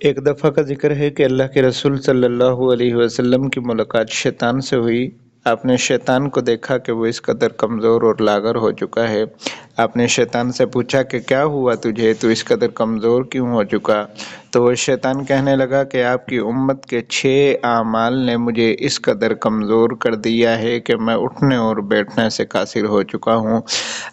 ایک دفعہ کا ذکر ہے کہ اللہ کے رسول صلی اللہ علیہ وسلم کی ملاقات شیطان سے ہوئی۔ آپ نے شیطان کو دیکھا کہ وہ اس قدر کمزور اور لاغر ہو چکا ہے۔ آپ نے شیطان سے پوچھا کہ کیا ہوا تجھے، تو اس قدر کمزور کیوں ہو چکا؟ تو وہ شیطان کہنے لگا کہ آپ کی امت کے 6 اعمال نے مجھے اس قدر کمزور کر دیا ہے کہ میں اٹھنے اور بیٹھنے سے قاصر ہو چکا ہوں۔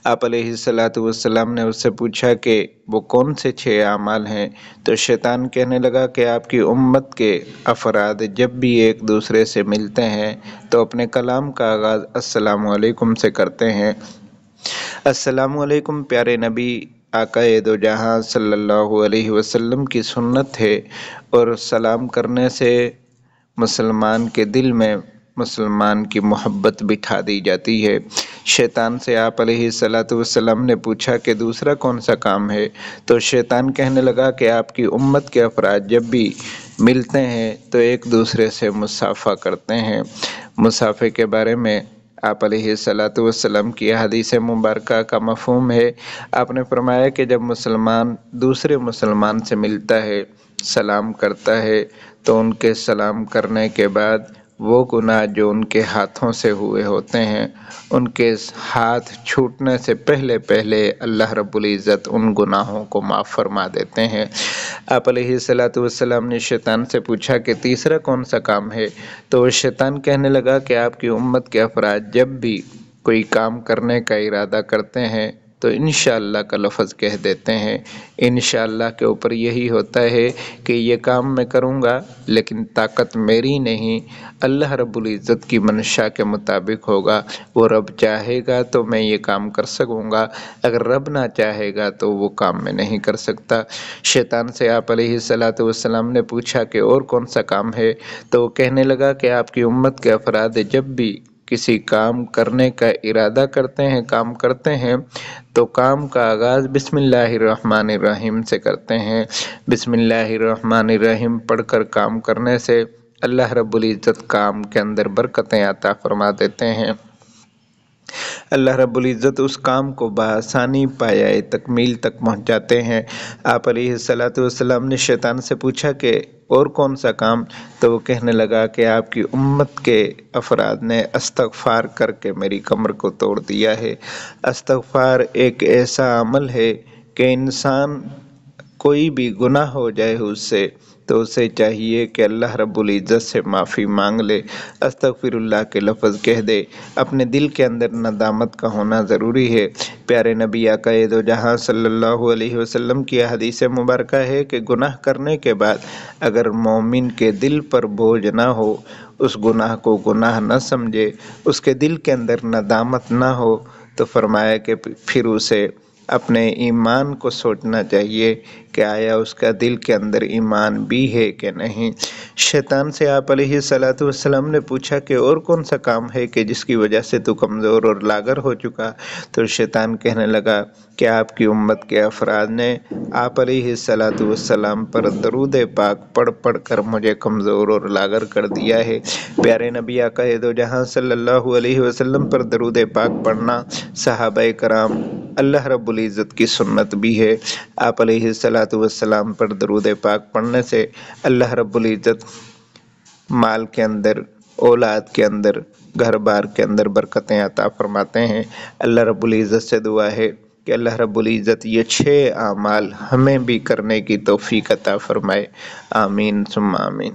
آپ علیہ الصلوۃ والسلام نے اس سے پوچھا کہ وہ کون سے 6 اعمال ہیں؟ تو شیطان کہنے لگا کہ آپ کی امت کے افراد جب بھی ایک دوسرے سے ملتے ہیں تو اپنے کلام کا آغاز السلام علیکم سے کرتے ہیں۔ السلام علیکم پیارے نبی آقا دو جہاں صلی اللہ علیہ وسلم کی سنت ہے، اور سلام کرنے سے مسلمان کے دل میں مسلمان کی محبت بٹھا دی جاتی ہے۔ شیطان سے آپ علیہ الصلوۃ والسلام نے پوچھا کہ دوسرا کون سا کام ہے؟ تو شیطان کہنے لگا کہ آپ کی امت کے افراد جب بھی ملتے ہیں تو ایک دوسرے سے مصافحہ کرتے ہیں۔ مصافحے کے بارے میں آپ علیہ الصلوۃ والسلام کی حدیث مبارکہ کا مفہوم ہے۔ آپ نے فرمایا کہ جب مسلمان دوسرے مسلمان سے ملتا ہے، سلام کرتا ہے، تو ان کے سلام کرنے کے بعد وہ گناہ جو ان کے ہاتھوں سے ہوئے ہوتے ہیں، ان کے ہاتھ چھوٹنے سے پہلے اللہ رب العزت ان گناہوں کو معاف فرما دیتے ہیں۔ آپ علیہ الصلوۃ والسلام نے شیطان سے پوچھا کہ تیسرا کون سا کام ہے؟ تو وہ شیطان کہنے لگا کہ آپ کی امت کے افراد جب بھی کوئی کام کرنے کا ارادہ کرتے ہیں تو انشاءاللہ کا لفظ کہہ دیتے ہیں۔ انشاءاللہ کے اوپر یہی ہوتا ہے کہ یہ کام میں کروں گا، لیکن طاقت میری نہیں، اللہ رب العزت کی منشا کے مطابق ہوگا۔ وہ رب چاہے گا تو میں یہ کام کر سکوں گا، اگر رب نہ چاہے گا تو وہ کام میں نہیں کر سکتا۔ شیطان سے آپ علیہ الصلوۃ والسلام نے پوچھا کہ اور کون سا کام ہے؟ تو وہ کہنے لگا کہ آپ کی امت کے افراد جب بھی کسی کام کرنے کا ارادہ کرتے ہیں، کام کرتے ہیں، تو کام کا آغاز بسم اللہ الرحمن الرحیم سے کرتے ہیں۔ بسم اللہ الرحمن الرحیم پڑھ کر کام کرنے سے اللہ رب العزت کام کے اندر برکتیں عطا فرما دیتے ہیں۔ اللہ رب العزت اس کام کو بآسانی پایۂ تکمیل تک پہنچاتے ہیں۔ آپ علیہ الصلوۃ والسلام نے شیطان سے پوچھا کہ اور کون سا کام؟ تو وہ کہنے لگا کہ آپ کی امت کے افراد نے استغفار کر کے میری کمر کو توڑ دیا ہے۔ استغفار ایک ایسا عمل ہے کہ انسان کوئی بھی گناہ ہو جائے اس سے، تو اسے چاہیے کہ اللہ رب العزت سے معافی مانگ لے، استغفر اللہ کے لفظ کہہ دے۔ اپنے دل کے اندر ندامت کا ہونا ضروری ہے۔ پیارے نبی آقا دو جہاں صلی اللہ علیہ وسلم کی حدیث مبارکہ ہے کہ گناہ کرنے کے بعد اگر مومن کے دل پر بوجھ نہ ہو، اس گناہ کو گناہ نہ سمجھے، اس کے دل کے اندر ندامت نہ ہو، تو فرمایا کہ پھر اسے اپنے ایمان کو سوچنا چاہیے کہ آیا اس کا دل کے اندر ایمان بھی ہے کہ نہیں۔ شیطان سے آپ علیہ الصلوۃ والسلام نے پوچھا کہ اور کون سا کام ہے کہ جس کی وجہ سے تو کمزور اور لاغر ہو چکا؟ تو شیطان کہنے لگا کہ آپ کی امت کے افراد نے آپ علیہ الصلوۃ والسلام پر درود پاک پڑھ پڑھ کر مجھے کمزور اور لاغر کر دیا ہے۔ پیارے نبی آقا دو جہاں صلی اللہ علیہ وسلم پر درود پاک پڑھنا صحابہ کرام اللہ رب العزت کی سنت بھی ہے۔ آپ علیہ الصلوۃ والسلام پر درود پاک پڑھنے سے اللہ رب العزت مال کے اندر، اولاد کے اندر، گھر بار کے اندر برکتیں عطا فرماتے ہیں۔ اللہ رب العزت سے دعا ہے کہ اللہ رب العزت یہ 6 اعمال ہمیں بھی کرنے کی توفیق عطا فرمائے۔ آمین ثم آمین۔